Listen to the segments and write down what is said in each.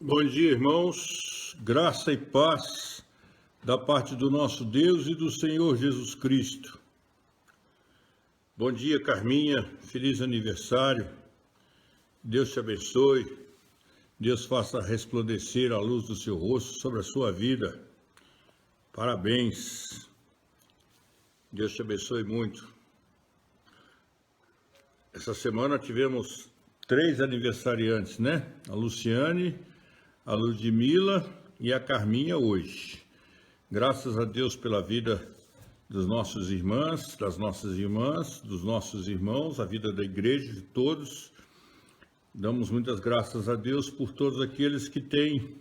Bom dia, irmãos. Graça e paz da parte do nosso Deus e do Senhor Jesus Cristo. Bom dia, Carminha. Feliz aniversário. Deus te abençoe. Deus faça resplandecer a luz do seu rosto sobre a sua vida. Parabéns. Deus te abençoe muito. Essa semana tivemos 3 aniversariantes, né? A Luciane, a Ludmila e a Carminha hoje. Graças a Deus pela vida dos nossos irmãs, das nossas irmãs, dos nossos irmãos, a vida da igreja, de todos. Damos muitas graças a Deus por todos aqueles que têm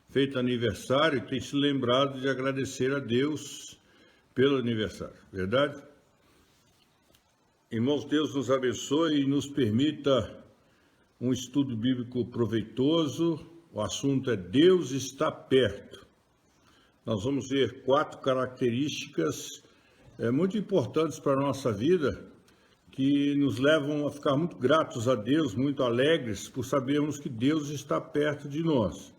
feito aniversário e têm se lembrado de agradecer a Deus pelo aniversário, verdade? Irmãos, Deus nos abençoe e nos permita um estudo bíblico proveitoso. O assunto é Deus está perto. Nós vamos ver 4 características muito importantes para a nossa vida, que nos levam a ficar muito gratos a Deus, muito alegres, por sabermos que Deus está perto de nós.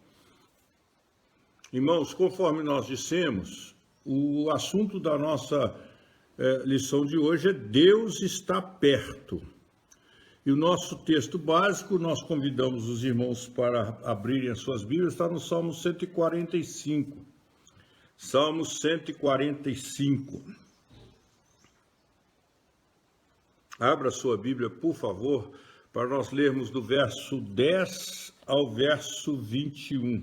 Irmãos, conforme nós dissemos, o assunto da nossa lição de hoje é Deus está perto. E o nosso texto básico, nós convidamos os irmãos para abrirem as suas Bíblias, está no Salmo 145. Salmo 145. Abra a sua Bíblia, por favor, para nós lermos do verso 10 ao verso 21.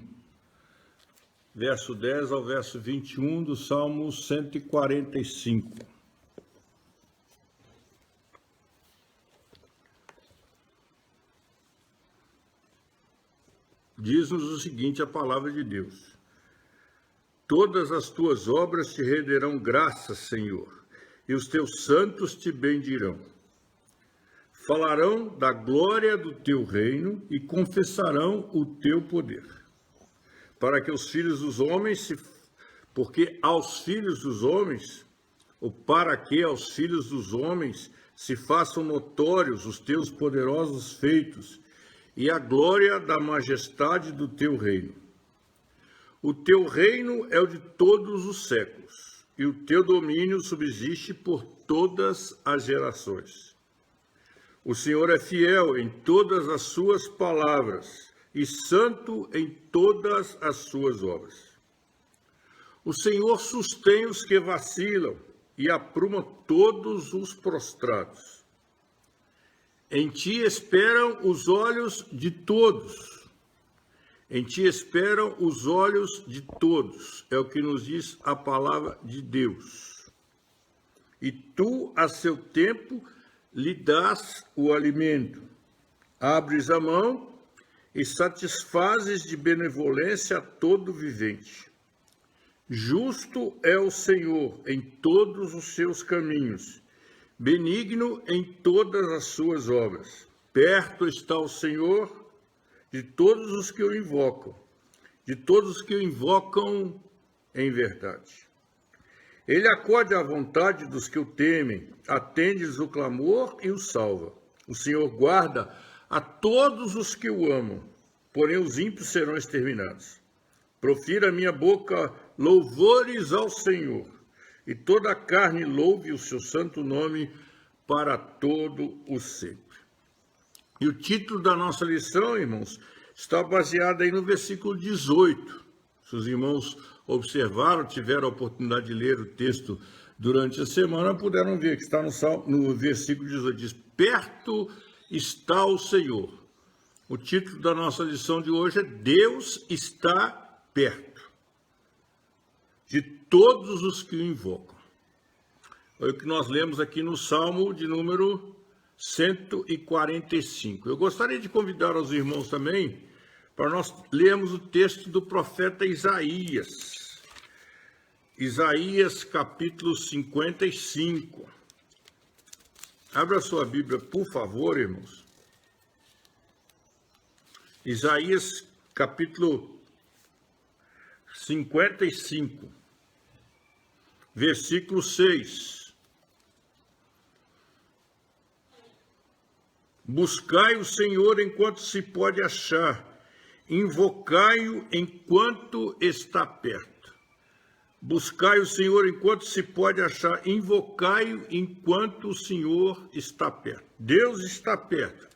Verso 10 ao verso 21 do Salmo 145. Diz-nos o seguinte, a palavra de Deus. Todas as tuas obras te renderão graças, Senhor, e os teus santos te bendirão. Falarão da glória do teu reino e confessarão o teu poder. Para que os filhos dos homens porque aos filhos dos homens, ou para que aos filhos dos homens se façam notórios os teus poderosos feitos, e a glória da majestade do teu reino. O teu reino é o de todos os séculos, e o teu domínio subsiste por todas as gerações. O Senhor é fiel em todas as suas palavras, e santo em todas as suas obras. O Senhor sustém os que vacilam, e apruma todos os prostrados. Em ti esperam os olhos de todos. Em ti esperam os olhos de todos. É o que nos diz a palavra de Deus. E tu, a seu tempo, lhe dás o alimento. Abres a mão e satisfazes de benevolência a todo vivente. Justo é o Senhor em todos os seus caminhos, benigno em todas as suas obras. Perto está o Senhor de todos os que o invocam, de todos os que o invocam em verdade. Ele acode à vontade dos que o temem, atende-lhes o clamor e o salva. O Senhor guarda a todos os que o amam, porém os ímpios serão exterminados. Profira a minha boca louvores ao Senhor, e toda a carne louve o seu santo nome para todo o sempre. E o título da nossa lição, irmãos, está baseado aí no versículo 18. Se os irmãos observaram, tiveram a oportunidade de ler o texto durante a semana, puderam ver que está no versículo 18, diz, perto está o Senhor. O título da nossa lição de hoje é Deus está perto de todos os que o invocam. É o que nós lemos aqui no Salmo de número 145. Eu gostaria de convidar os irmãos também para nós lermos o texto do profeta Isaías. Isaías, capítulo 55. Abra a sua Bíblia, por favor, irmãos. Isaías, capítulo 55, versículo 6. Buscai o Senhor enquanto se pode achar, invocai-o enquanto está perto. Buscai o Senhor enquanto se pode achar, invocai-o enquanto o Senhor está perto. Deus está perto.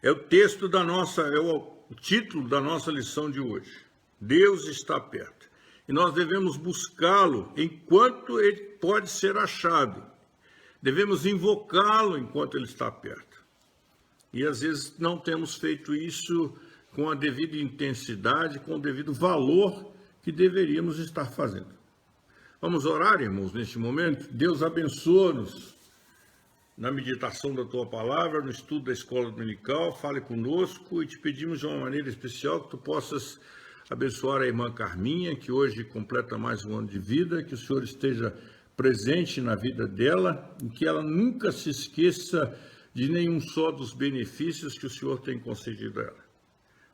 É o texto da nossa, é o título da nossa lição de hoje. Deus está perto. E nós devemos buscá-lo enquanto ele pode ser achado. Devemos invocá-lo enquanto ele está perto. E às vezes não temos feito isso com a devida intensidade, com o devido valor que deveríamos estar fazendo. Vamos orar, irmãos, neste momento? Deus abençoa-nos na meditação da Tua Palavra, no estudo da Escola Dominical. Fale conosco e te pedimos de uma maneira especial que Tu possas abençoar a irmã Carminha, que hoje completa mais um ano de vida, que o Senhor esteja presente na vida dela e que ela nunca se esqueça de nenhum só dos benefícios que o Senhor tem concedido a ela.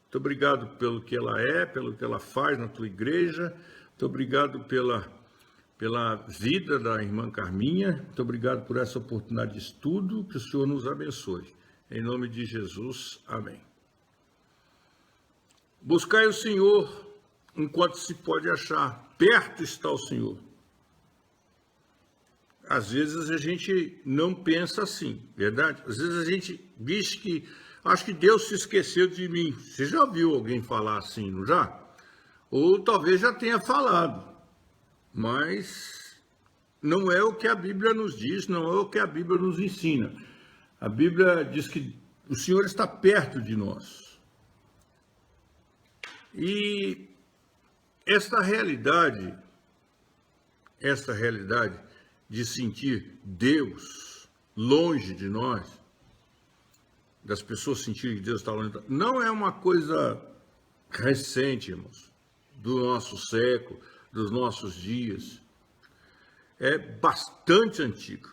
Muito obrigado pelo que ela é, pelo que ela faz na Tua igreja. Muito obrigado pela vida da irmã Carminha. Muito obrigado por essa oportunidade de estudo. Que o Senhor nos abençoe. Em nome de Jesus, amém. Buscai o Senhor enquanto se pode achar. Perto está o Senhor. Às vezes a gente não pensa assim, verdade? Às vezes a gente diz que acho que Deus se esqueceu de mim. Você já ouviu alguém falar assim, não já? Ou talvez já tenha falado. Mas não é o que a Bíblia nos diz, não é o que a Bíblia nos ensina. A Bíblia diz que o Senhor está perto de nós. E esta realidade de sentir Deus longe de nós, das pessoas sentirem que Deus está longe de nós, não é uma coisa recente, irmãos, do nosso século, dos nossos dias. É bastante antigo.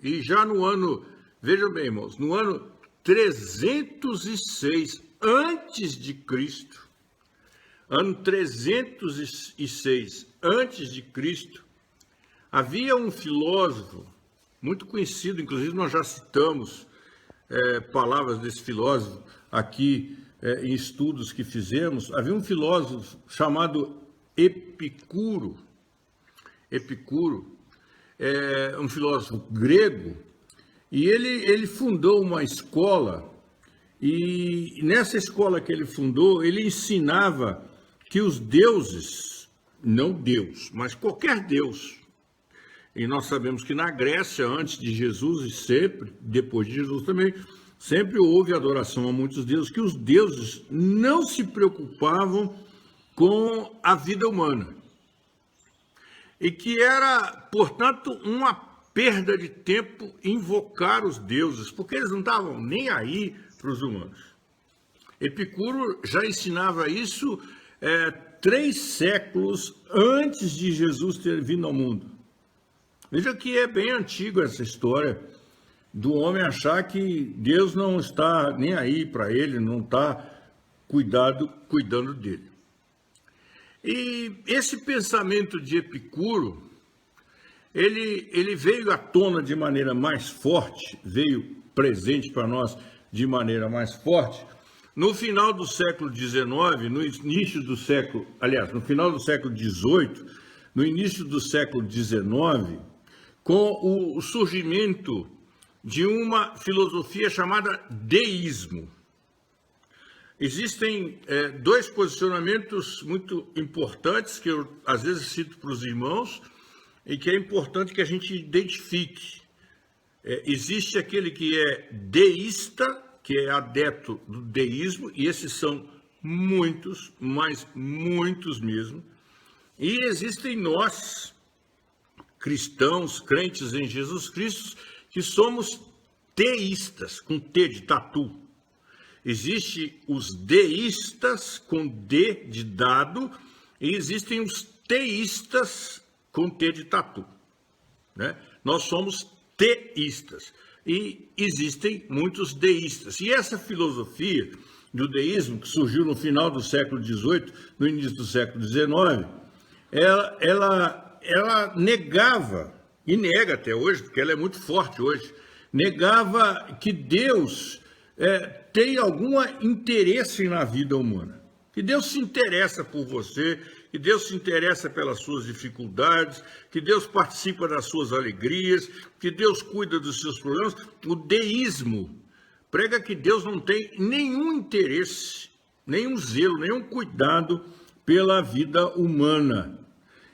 E já no ano, vejam bem, irmãos, no ano 306 antes de Cristo, havia um filósofo muito conhecido, inclusive nós já citamos palavras desse filósofo aqui em estudos que fizemos. Havia um filósofo chamado Epicuro. Epicuro é um filósofo grego e ele fundou uma escola, e nessa escola que ele fundou, ele ensinava que os deuses, não Deus, mas qualquer Deus, e nós sabemos que na Grécia, antes de Jesus e sempre, depois de Jesus também, sempre houve adoração a muitos deuses, que os deuses não se preocupavam com a vida humana. E que era, portanto, uma perda de tempo invocar os deuses, porque eles não estavam nem aí para os humanos. Epicuro já ensinava isso 3 séculos antes de Jesus ter vindo ao mundo. Veja que é bem antigo essa história do homem achar que Deus não está nem aí para ele, não está cuidando dele. E esse pensamento de Epicuro, ele veio à tona de maneira mais forte, veio presente para nós de maneira mais forte, no final do século XIX, no início do século, aliás, no final do século XVIII, no início do século XIX, com o surgimento de uma filosofia chamada deísmo. Existem 2 posicionamentos muito importantes que eu às vezes cito para os irmãos e que é importante que a gente identifique. Existe aquele que é deísta, que é adepto do deísmo, e esses são muitos, mas muitos mesmo. E existem nós, cristãos, crentes em Jesus Cristo, que somos teístas, com T de tatu. Existem os deístas com D de dado e existem os teístas com T de tatu, né? Nós somos teístas e existem muitos deístas. E essa filosofia do deísmo, que surgiu no final do século XVIII, no início do século XIX, ela negava, e nega até hoje, porque ela é muito forte hoje, negava que Deus tem algum interesse na vida humana, que Deus se interessa por você, que Deus se interessa pelas suas dificuldades, que Deus participa das suas alegrias, que Deus cuida dos seus problemas. O deísmo prega que Deus não tem nenhum interesse, nenhum zelo, nenhum cuidado pela vida humana.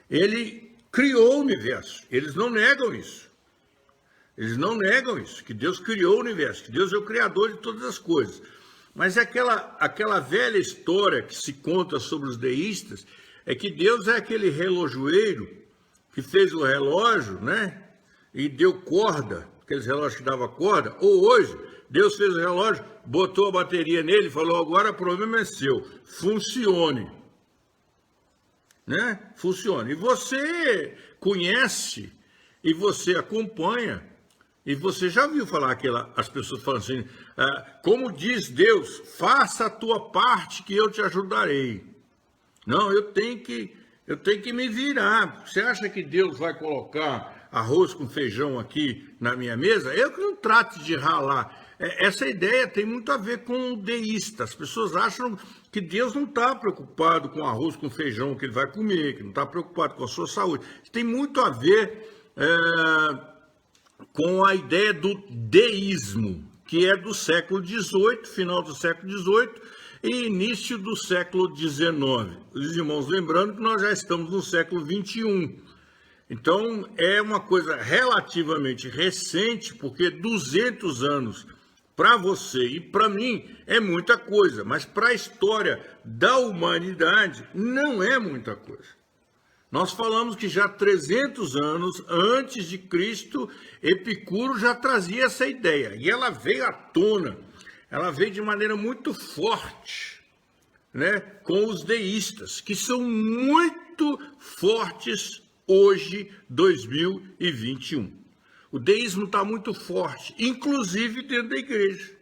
Ele criou o universo, eles não negam isso. Eles não negam isso, que Deus criou o universo, que Deus é o criador de todas as coisas. Mas aquela velha história que se conta sobre os deístas é que Deus é aquele relojoeiro que fez o relógio, né? E deu corda, aqueles relógios que davam corda. Ou hoje, Deus fez o relógio, botou a bateria nele e falou, agora o problema é seu, funcione. Né? Funcione. E você conhece, e você acompanha, e você já viu falar as pessoas falam assim, como diz Deus, faça a tua parte que eu te ajudarei. Não, eu tenho que me virar. Você acha que Deus vai colocar arroz com feijão aqui na minha mesa? Eu que não trato de ralar. Essa ideia tem muito a ver com o deísta. As pessoas acham que Deus não está preocupado com arroz com feijão que ele vai comer, que não está preocupado com a sua saúde. Isso tem muito a ver com a ideia do deísmo, que é do século XVIII, final do século XVIII e início do século XIX. Os irmãos, lembrando que nós já estamos no século XXI. Então, é uma coisa relativamente recente, porque 200 anos para você e para mim é muita coisa, mas para a história da humanidade não é muita coisa. Nós falamos que já 300 anos antes de Cristo, Epicuro já trazia essa ideia, e ela veio à tona, ela veio de maneira muito forte, né, com os deístas, que são muito fortes hoje, 2021. O deísmo está muito forte, inclusive dentro da igreja.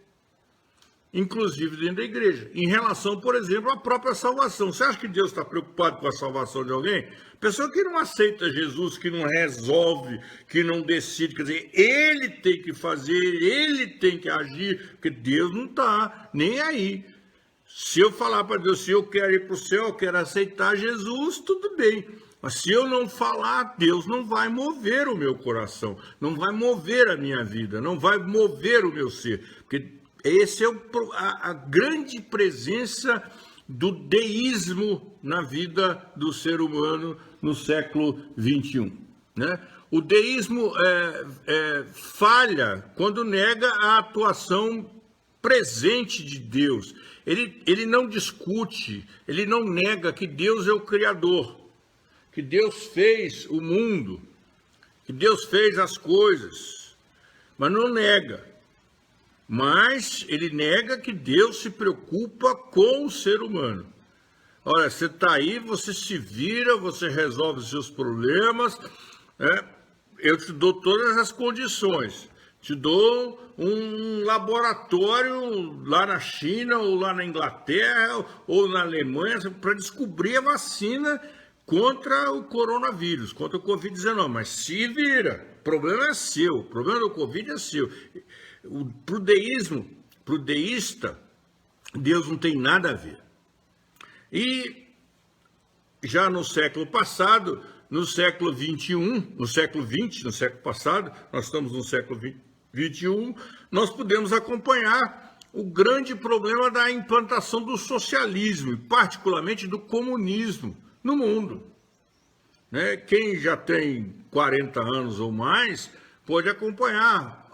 Em relação, por exemplo, à própria salvação. Você acha que Deus está preocupado com a salvação de alguém? Pessoa que não aceita Jesus, que não resolve, que não decide, quer dizer, ele tem que fazer, ele tem que agir, porque Deus não está nem aí. Se eu falar para Deus, se eu quero ir para o céu, eu quero aceitar Jesus, tudo bem. Mas se eu não falar, Deus não vai mover o meu coração, não vai mover a minha vida, não vai mover o meu ser, porque essa é a grande presença do deísmo na vida do ser humano no século XXI. Né? O deísmo falha quando nega a atuação presente de Deus. Ele não discute, ele não nega que Deus é o Criador, que Deus fez o mundo, que Deus fez as coisas, mas não nega. Mas ele nega que Deus se preocupa com o ser humano. Olha, você está aí, você se vira, você resolve os seus problemas, eu te dou todas as condições. Te dou um laboratório lá na China, ou lá na Inglaterra, ou na Alemanha, para descobrir a vacina contra o coronavírus, contra o Covid-19. Mas se vira, o problema é seu, o problema do Covid é seu. Para o deísta, Deus não tem nada a ver. E já no século passado, no século XXI, no século XX, no século passado, nós estamos no século XXI, nós podemos acompanhar o grande problema da implantação do socialismo, e particularmente do comunismo no mundo. Né? Quem já tem 40 anos ou mais pode acompanhar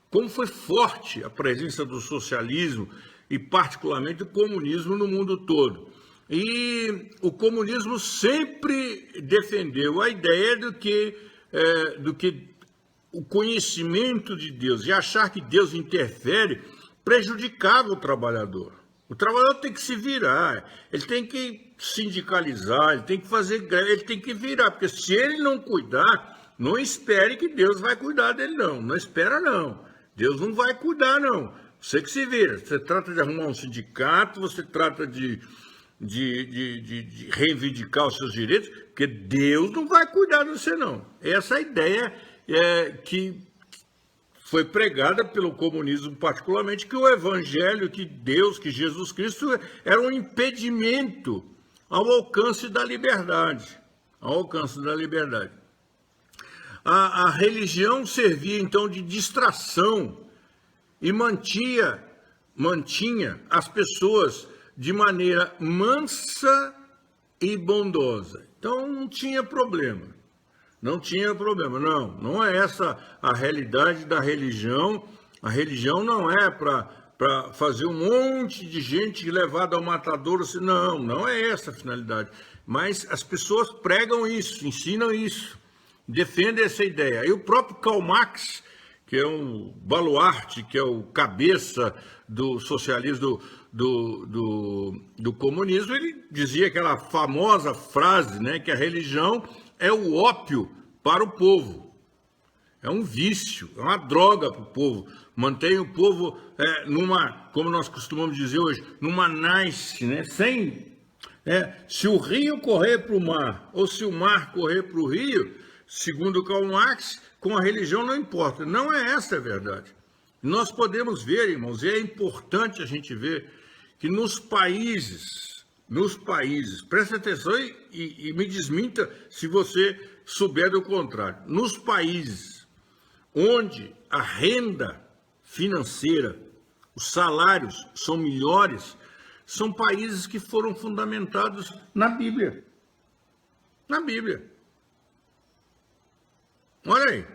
como foi forte a presença do socialismo e particularmente do comunismo no mundo todo. E o comunismo sempre defendeu a ideia do que o conhecimento de Deus e achar que Deus interfere prejudicava o trabalhador. O trabalhador tem que se virar, ele tem que sindicalizar, ele tem que fazer greve, ele tem que virar, porque se ele não cuidar, não espere que Deus vai cuidar dele, não. Não espera, não. Deus não vai cuidar, não. Você que se vira. Você trata de arrumar um sindicato, você trata de reivindicar os seus direitos, porque Deus não vai cuidar de você, não. Essa é a ideia que foi pregada pelo comunismo particularmente, que o evangelho, que Deus, que Jesus Cristo era um impedimento ao alcance da liberdade. Ao alcance da liberdade. A religião servia então de distração e mantinha as pessoas de maneira mansa e bondosa. Então não tinha problema. Não é essa a realidade da religião. A religião não é para fazer um monte de gente levada ao matadouro. Não é essa a finalidade. Mas as pessoas pregam isso, ensinam isso, defendem essa ideia. E o próprio Karl Marx, que é um baluarte, que é o cabeça do socialismo, do comunismo, ele dizia aquela famosa frase, né, que a religião é o ópio para o povo. É um vício, é uma droga para o povo. Mantém o povo como nós costumamos dizer hoje, numa nice, né? Se o rio correr para o mar, ou se o mar correr para o rio, segundo Karl Marx, com a religião não importa. Não é essa a verdade. Nós podemos ver, irmãos, e é importante a gente ver, que nos países, presta atenção e me desminta se você souber do contrário, nos países onde a renda financeira, os salários são melhores, são países que foram fundamentados na Bíblia. Na Bíblia. Olha aí,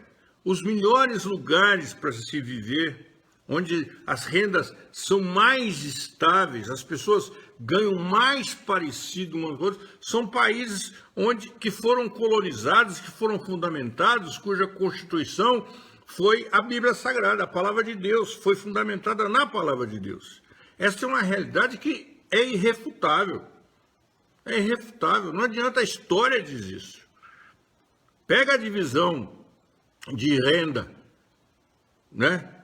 os melhores lugares para se viver, onde as rendas são mais estáveis, as pessoas ganham mais parecido umas com outras, são países que foram colonizados, que foram fundamentados, cuja Constituição foi a Bíblia Sagrada, a Palavra de Deus, foi fundamentada na Palavra de Deus. Essa é uma realidade que é irrefutável. É irrefutável, não adianta, a história diz isso. Pega a divisão de renda, né?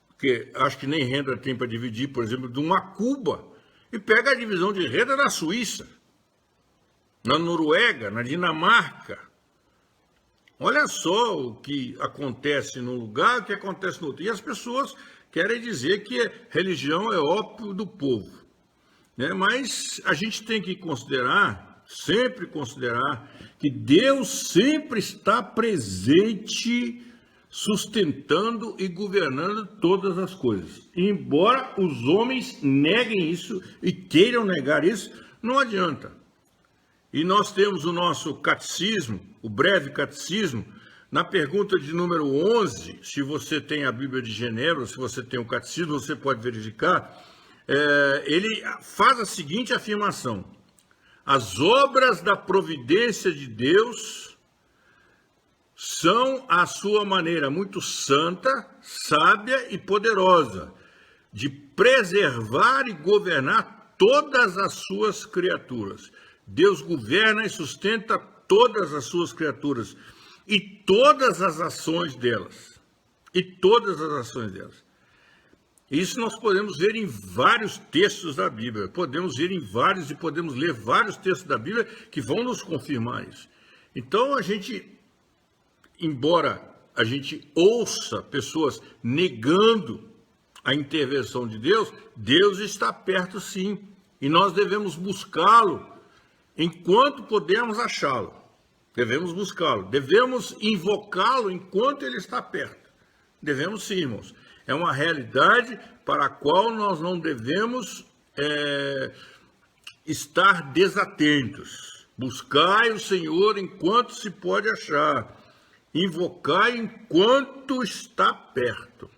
Porque acho que nem renda tem para dividir, por exemplo, de uma Cuba, e pega a divisão de renda na Suíça, na Noruega, na Dinamarca. Olha só o que acontece num lugar, o que acontece no outro. E as pessoas querem dizer que religião é ópio do povo, né? Mas a gente tem que sempre considerar, que Deus sempre está presente, sustentando e governando todas as coisas. Embora os homens neguem isso e queiram negar isso, não adianta. E nós temos o nosso catecismo, o breve catecismo, na pergunta de número 11, se você tem a Bíblia de Genebra, se você tem o catecismo, você pode verificar, ele faz a seguinte afirmação: as obras da providência de Deus são, à sua maneira, muito santa, sábia e poderosa, de preservar e governar todas as suas criaturas. Deus governa e sustenta todas as suas criaturas e todas as ações delas. Isso nós podemos ver em vários textos da Bíblia. Podemos ler vários textos da Bíblia que vão nos confirmar isso. Então, embora a gente ouça pessoas negando a intervenção de Deus, Deus está perto sim. E nós devemos buscá-lo enquanto podemos achá-lo. Devemos buscá-lo. Devemos invocá-lo enquanto ele está perto. Devemos sim, irmãos. É uma realidade para a qual nós não devemos estar desatentos. Buscai o Senhor enquanto se pode achar. Invocai enquanto está perto.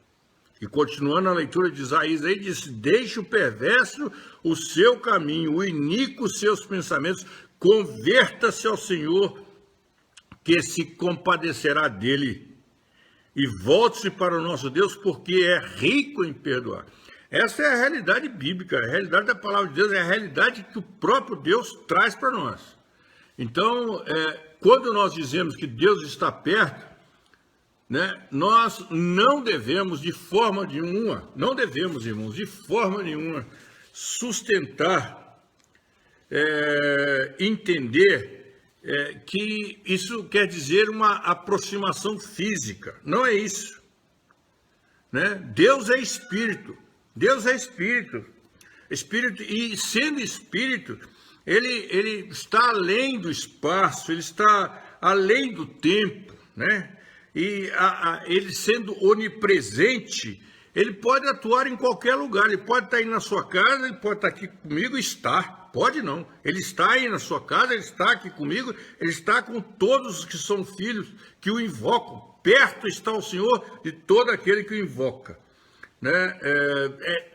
E continuando a leitura de Isaías, aí diz: deixe o perverso o seu caminho, o iníquo os seus pensamentos, converta-se ao Senhor, que se compadecerá dele, e volte-se para o nosso Deus, porque é rico em perdoar. Essa é a realidade bíblica, a realidade da palavra de Deus, é a realidade que o próprio Deus traz para nós. Então, quando nós dizemos que Deus está perto, né, nós não devemos de forma nenhuma, irmãos, de forma nenhuma, sustentar, entender que isso quer dizer uma aproximação física. Não é isso. né? Deus é espírito. Deus é espírito. Espírito, e sendo espírito, ele está além do espaço, ele está além do tempo, né? E ele sendo onipresente, ele pode atuar em qualquer lugar. Ele pode estar aí na sua casa, ele pode estar aqui comigo, pode não. Ele está aí na sua casa, ele está aqui comigo, ele está com todos os que são filhos que o invocam. Perto está o Senhor de todo aquele que o invoca, né?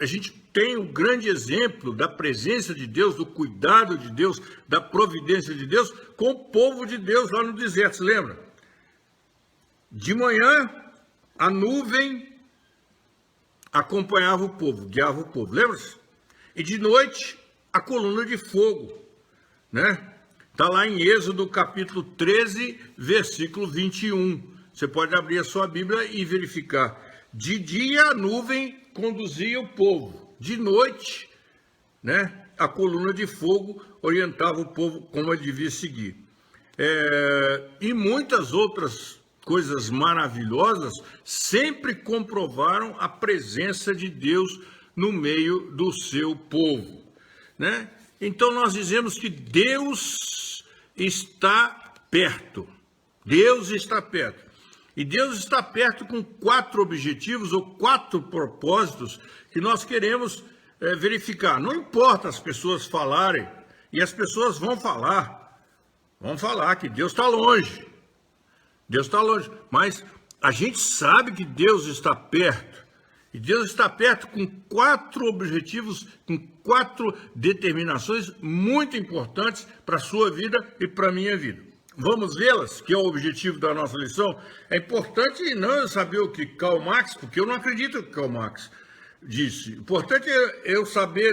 A gente tem um grande exemplo da presença de Deus, do cuidado de Deus, da providência de Deus com o povo de Deus lá no deserto, se lembra? De manhã, a nuvem acompanhava o povo, guiava o povo, lembra-se? E de noite, a coluna de fogo, né? Está lá em Êxodo capítulo 13, versículo 21. Você pode abrir a sua Bíblia e verificar. De dia a nuvem conduzia o povo, de noite, né, a coluna de fogo orientava o povo como ele devia seguir. E muitas outras coisas maravilhosas sempre comprovaram a presença de Deus no meio do seu povo, né? Então nós dizemos que Deus está perto. Deus está perto. E Deus está perto com 4 objetivos ou 4 propósitos que nós queremos verificar. Não importa as pessoas falarem, e as pessoas vão falar que Deus está longe. Deus está longe, mas a gente sabe que Deus está perto. E Deus está perto com 4 objetivos, com 4 determinações muito importantes para a sua vida e para a minha vida. Vamos vê-las, que é o objetivo da nossa lição. É importante não saber o que Karl Marx, porque eu não acredito que Karl Marx disse. Importante é eu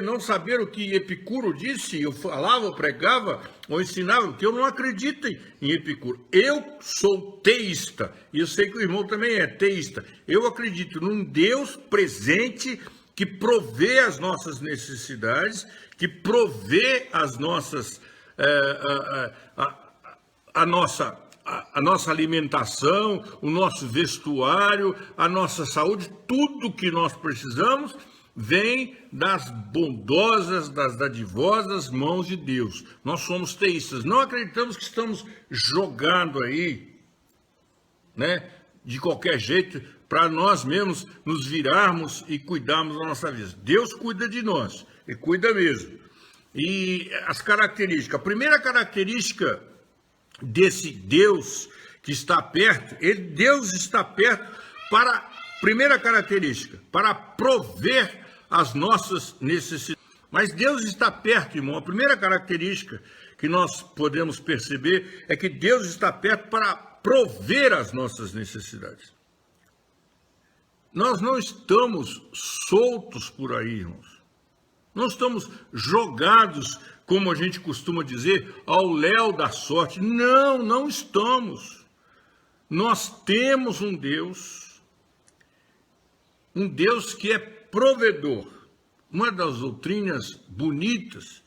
não saber o que Epicuro disse, eu falava, pregava ou ensinava, porque eu não acredito em Epicuro. Eu sou teísta, e eu sei que o irmão também é teísta. Eu acredito num Deus presente que provê as nossas necessidades, que provê as nossas... a nossa alimentação, o nosso vestuário, a nossa saúde, tudo que nós precisamos vem das bondosas, das dadivosas mãos de Deus. Nós somos teístas, não acreditamos que estamos jogando aí, né, de qualquer jeito, para nós mesmos nos virarmos e cuidarmos da nossa vida. Deus cuida de nós, e cuida mesmo. E as características, a primeira característica desse Deus que está perto, Deus está perto para, primeira característica, para prover as nossas necessidades. Mas Deus está perto, irmão. A primeira característica que nós podemos perceber é que Deus está perto para prover as nossas necessidades. Nós não estamos soltos por aí, irmãos. Não estamos jogados, como a gente costuma dizer, ao léu da sorte. Não, não estamos. Nós temos um Deus que é provedor. Uma das doutrinas bonitas,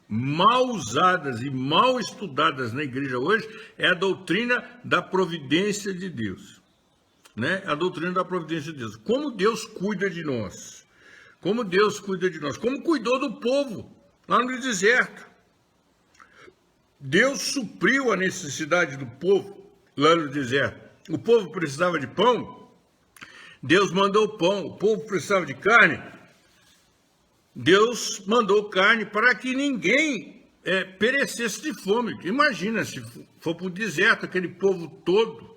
mal usadas e mal estudadas na igreja hoje, é a doutrina da providência de Deus. Né? A doutrina da providência de Deus. Como Deus cuida de nós. Como Deus cuida de nós. Como cuidou do povo lá no deserto. Deus supriu a necessidade do povo lá no deserto. O povo precisava de pão, Deus mandou pão. O povo precisava de carne, Deus mandou carne para que ninguém perecesse de fome. Imagina se for para o deserto, aquele povo todo,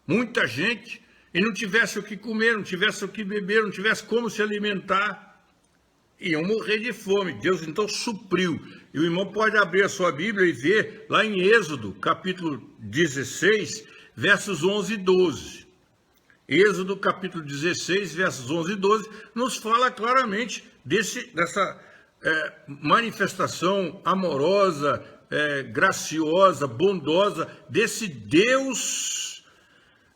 muita gente, e não tivesse o que comer, não tivesse o que beber, não tivesse como se alimentar. Iam morrer de fome. Deus então supriu. E o irmão pode abrir a sua Bíblia e ver lá em Êxodo, capítulo 16, versos 11 e 12. Êxodo, capítulo 16, versos 11 e 12, nos fala claramente dessa manifestação amorosa, graciosa, bondosa, desse Deus,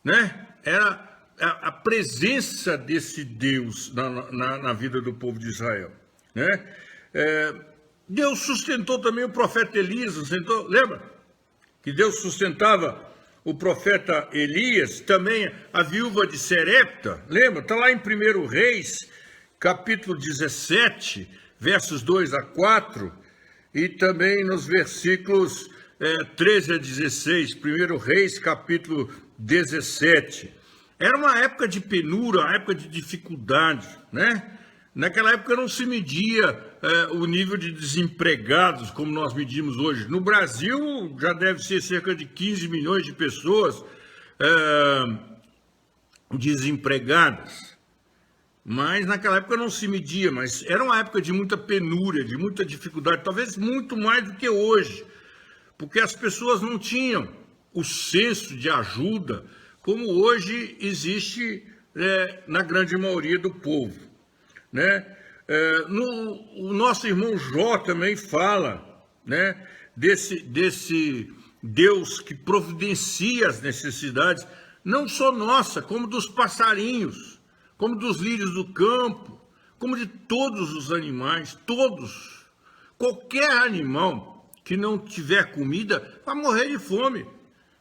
né? Era a presença desse Deus na vida do povo de Israel, né? Deus sustentou também o profeta Elias, lembra? Que Deus sustentava o profeta Elias, também a viúva de Serepta, lembra? Está lá em 1 Reis, capítulo 17, versos 2 a 4, e também nos versículos 13 a 16, 1 Reis, capítulo 17. Era uma época de penúria, uma época de dificuldade, né? Naquela época não se media o nível de desempregados como nós medimos hoje. No Brasil já deve ser cerca de 15 milhões de pessoas desempregadas. Mas naquela época não se media, mas era uma época de muita penúria, de muita dificuldade, talvez muito mais do que hoje, porque as pessoas não tinham o senso de ajuda como hoje existe na grande maioria do povo. Né? O nosso irmão Jó também fala, né, desse Deus que providencia as necessidades, não só nossa, como dos passarinhos, como dos lírios do campo, como de todos os animais, todos. Qualquer animal que não tiver comida vai morrer de fome.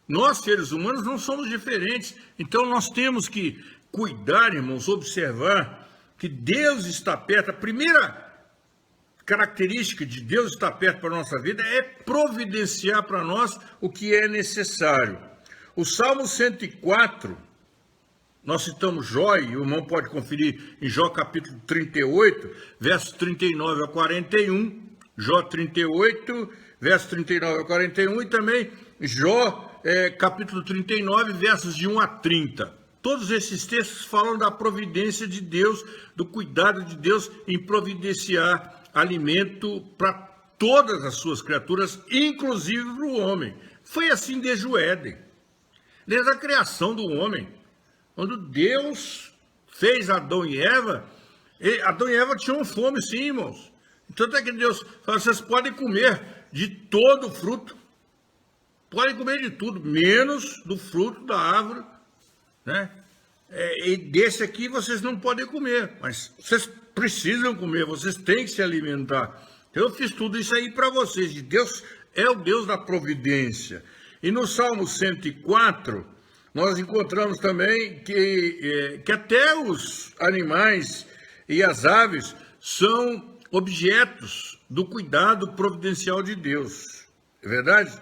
Nós, seres humanos, não somos diferentes. Então nós temos que cuidar, irmãos, observar que Deus está perto. A primeira característica de Deus estar perto para a nossa vida é providenciar para nós o que é necessário. O Salmo 104, nós citamos Jó, e o irmão pode conferir em Jó capítulo 38, versos 39 a 41, Jó 38, versos 39 a 41, e também Jó capítulo 39, versos de 1 a 30. Todos esses textos falam da providência de Deus, do cuidado de Deus em providenciar alimento para todas as suas criaturas, inclusive para o homem. Foi assim desde o Éden, desde a criação do homem. Quando Deus fez Adão e Eva tinham fome, sim, irmãos. Tanto é que Deus falou, vocês podem comer de todo o fruto, podem comer de tudo, menos do fruto da árvore, né? E desse aqui vocês não podem comer, mas vocês precisam comer, vocês têm que se alimentar. Eu fiz tudo isso aí para vocês, e Deus é o Deus da providência. E no Salmo 104, nós encontramos também que até os animais e as aves são objetos do cuidado providencial de Deus. É verdade?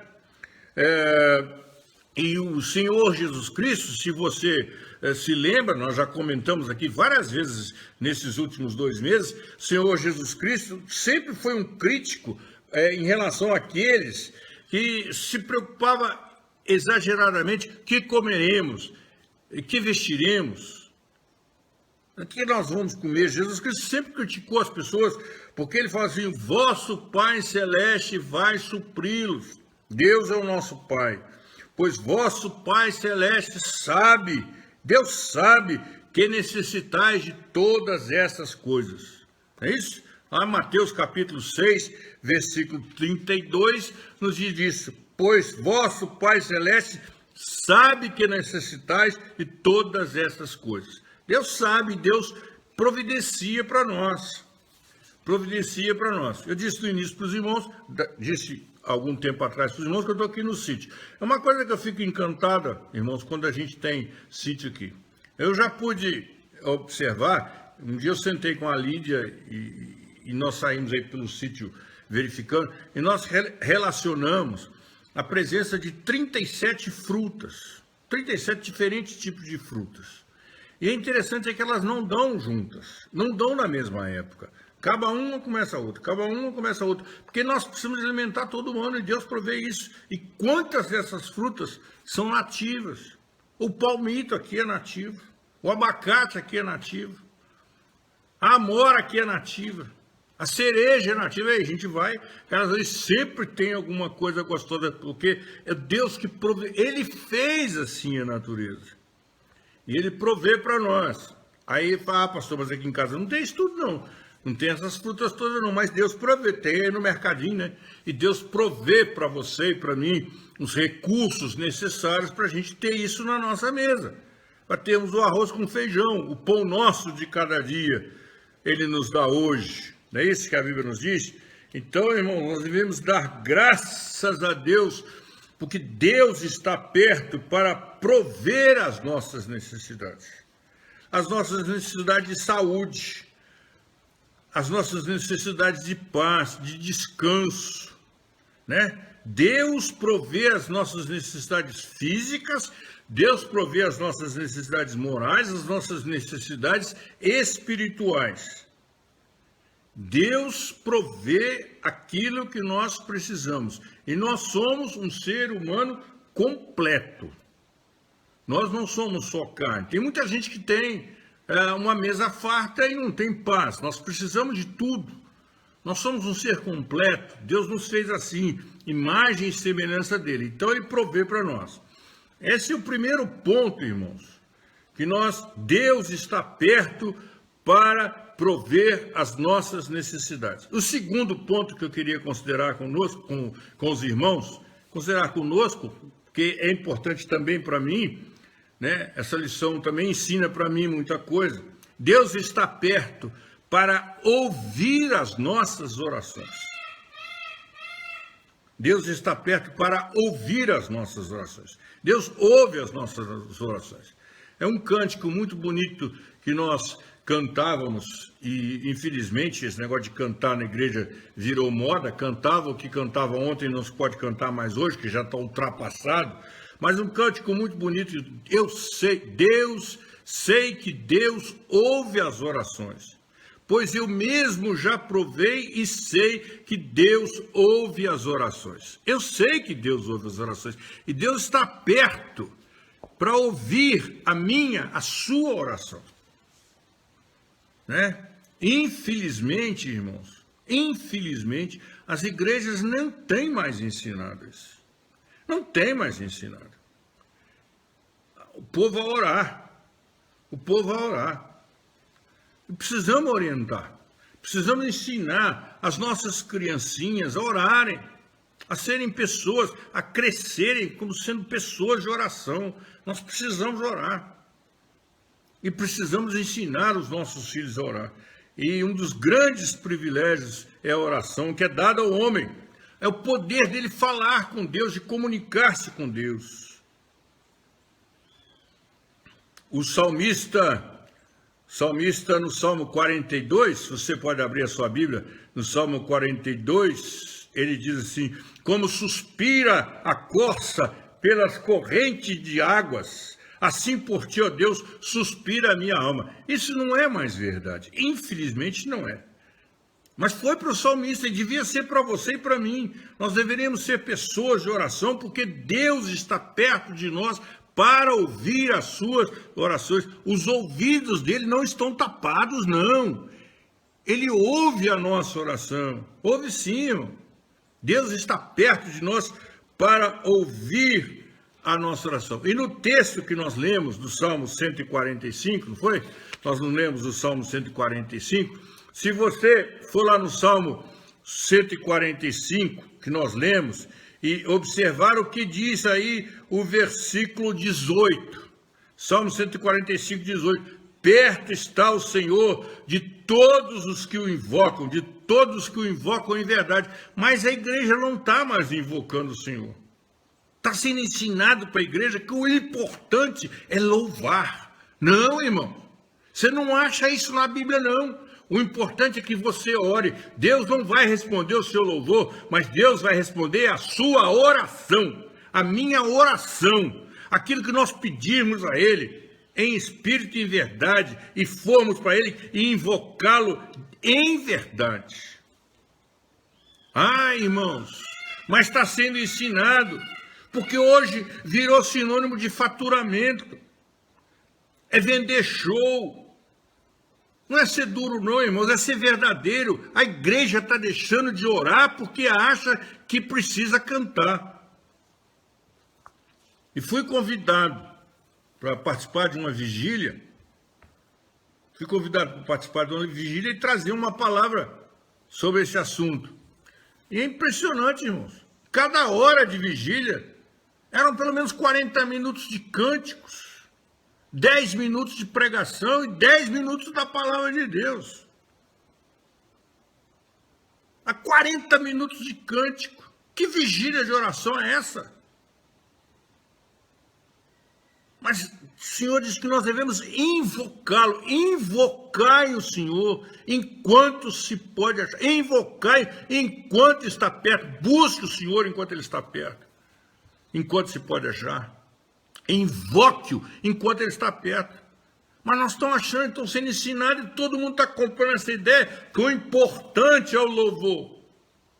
E o Senhor Jesus Cristo, se você se lembra, nós já comentamos aqui várias vezes nesses últimos 2 meses, o Senhor Jesus Cristo sempre foi um crítico em relação àqueles que se preocupava exageradamente que comeremos, que vestiremos, o que nós vamos comer. Jesus Cristo sempre criticou as pessoas, porque ele fala assim, vosso Pai Celeste vai supri-los. Deus é o nosso Pai. Pois vosso Pai Celeste sabe, Deus sabe que necessitais de todas essas coisas. É isso? Lá em Mateus capítulo 6, versículo 32, nos diz isso. Pois vosso Pai Celeste sabe que necessitais de todas essas coisas. Deus sabe, Deus providencia para nós. Providencia para nós. Eu disse no início para os irmãos, disse algum tempo atrás para os irmãos que eu estou aqui no sítio. É uma coisa que eu fico encantada, irmãos, quando a gente tem sítio aqui. Eu já pude observar, um dia eu sentei com a Lídia e nós saímos aí pelo sítio verificando, e nós relacionamos a presença de 37 frutas, 37 diferentes tipos de frutas. E é interessante é que elas não dão juntas, não dão na mesma época. Acaba uma, começa a outra, acaba uma, começa a outra. Porque nós precisamos alimentar todo ano e Deus provê isso. E quantas dessas frutas são nativas? O palmito aqui é nativo, o abacate aqui é nativo, a amora aqui é nativa, a cereja é nativa. Aí a gente vai, às vezes sempre tem alguma coisa gostosa, porque é Deus que provê. Ele fez assim a natureza. E ele provê para nós. Aí fala, pastor, mas aqui em casa não tem isso tudo não. Não tem essas frutas todas não, mas Deus provê, tem aí no mercadinho, né? E Deus provê para você e para mim os recursos necessários para a gente ter isso na nossa mesa. Para termos o arroz com feijão, o pão nosso de cada dia, Ele nos dá hoje. Não é isso que a Bíblia nos diz? Então, irmão, nós devemos dar graças a Deus porque Deus está perto para prover as nossas necessidades. As nossas necessidades de saúde, as nossas necessidades de paz, de descanso, né? Deus provê as nossas necessidades físicas, Deus provê as nossas necessidades morais, as nossas necessidades espirituais. Deus provê aquilo que nós precisamos. E nós somos um ser humano completo. Nós não somos só carne. Tem muita gente que tem uma mesa farta e não tem paz. Nós precisamos de tudo. Nós somos um ser completo. Deus nos fez assim, imagem e semelhança dele. Então ele provê para nós. Esse é o primeiro ponto, irmãos. Que Deus está perto para prover as nossas necessidades. O segundo ponto que eu queria considerar conosco, com os irmãos, considerar conosco, que é importante também para mim, né? Essa lição também ensina para mim muita coisa. Deus está perto para ouvir as nossas orações. Deus está perto para ouvir as nossas orações. Deus ouve as nossas orações. É um cântico muito bonito que nós cantávamos, e infelizmente esse negócio de cantar na igreja virou moda. Cantava o que cantava ontem, não se pode cantar mais hoje, que já está ultrapassado. Mas um cântico muito bonito. Eu sei que Deus ouve as orações, pois eu mesmo já provei e sei que Deus ouve as orações. Eu sei que Deus ouve as orações, e Deus está perto para ouvir a sua oração. Né? Infelizmente, irmãos, as igrejas não têm mais ensinado isso. Não tem mais ensinado. O povo vai orar. Precisamos orientar. Precisamos ensinar as nossas criancinhas a orarem, a serem pessoas, a crescerem como sendo pessoas de oração. Nós precisamos orar. E precisamos ensinar os nossos filhos a orar. E um dos grandes privilégios é a oração que é dada ao homem. É o poder dele falar com Deus, de comunicar-se com Deus. O salmista no Salmo 42, você pode abrir a sua Bíblia, no Salmo 42, ele diz assim: como suspira a corça pelas correntes de águas, assim por ti, ó Deus, suspira a minha alma. Isso não é mais verdade. Infelizmente não é. Mas foi para o salmista e devia ser para você e para mim. Nós deveríamos ser pessoas de oração, porque Deus está perto de nós para ouvir as suas orações. Os ouvidos dele não estão tapados, não. Ele ouve a nossa oração. Ouve sim, irmão. Deus está perto de nós para ouvir a nossa oração. E no texto que nós lemos do Salmo 145, não foi? Nós não lemos o Salmo 145. Se você for lá no Salmo 145, que nós lemos, e observar o que diz aí o versículo 18. Salmo 145, 18. Perto está o Senhor de todos os que o invocam, em verdade. Mas a igreja não está mais invocando o Senhor. Está sendo ensinado para a igreja que o importante é louvar. Não, irmão. Você não acha isso na Bíblia, não. O importante é que você ore. Deus não vai responder o seu louvor, mas Deus vai responder a sua oração, a minha oração, aquilo que nós pedirmos a Ele, em espírito e em verdade, e formos para Ele e invocá-lo em verdade. Ah, irmãos, mas está sendo ensinado, porque hoje virou sinônimo de faturamento, é vender show. Não é ser duro não, irmãos, é ser verdadeiro. A igreja está deixando de orar porque acha que precisa cantar. E fui convidado para participar de uma vigília. E trazer uma palavra sobre esse assunto. E é impressionante, irmãos. Cada hora de vigília eram pelo menos 40 minutos de cânticos. 10 minutos de pregação e 10 minutos da palavra de Deus. Há 40 minutos de cântico. Que vigília de oração é essa? Senhor diz que nós devemos invocá-lo. Invocai o Senhor enquanto se pode achar. Invocai enquanto está perto. Busque o Senhor enquanto Ele está perto. Enquanto se pode achar. Invoque-o enquanto Ele está perto. Mas nós estamos achando, estão sendo ensinados e todo mundo está comprando essa ideia que o importante é o louvor.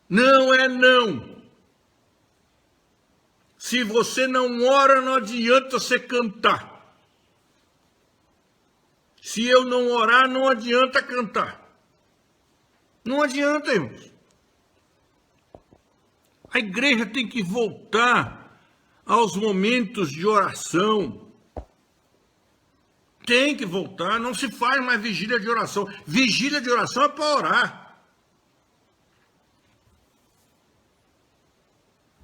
Não é não. Se você não ora, não adianta você cantar. Se eu não orar, não adianta cantar. Não adianta, irmãos. A igreja tem que voltar aos momentos de oração. Tem que voltar, não se faz mais vigília de oração. Vigília de oração é para orar.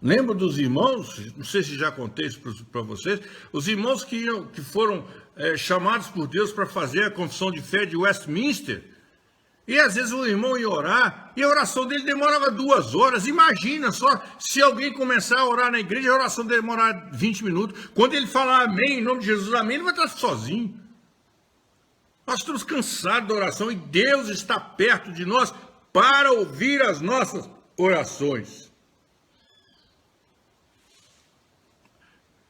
Lembro dos irmãos, não sei se já contei isso para vocês, os irmãos que foram chamados por Deus para fazer a confissão de fé de Westminster, e às vezes o irmão ia orar, e a oração dele demorava 2 horas. Imagina só, se alguém começar a orar na igreja, a oração dele demorar 20 minutos. Quando ele falar amém, em nome de Jesus, amém, ele vai estar sozinho. Nós estamos cansados da oração, e Deus está perto de nós para ouvir as nossas orações.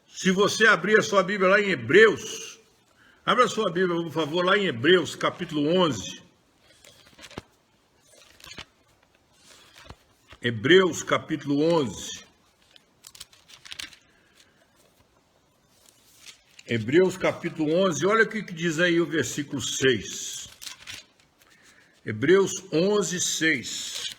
Se você abrir a sua Bíblia lá em Hebreus, abra a sua Bíblia, por favor, lá em Hebreus, capítulo 11. Hebreus, capítulo 11. Hebreus, capítulo 11, olha o que diz aí o versículo 6. Hebreus 11, 6.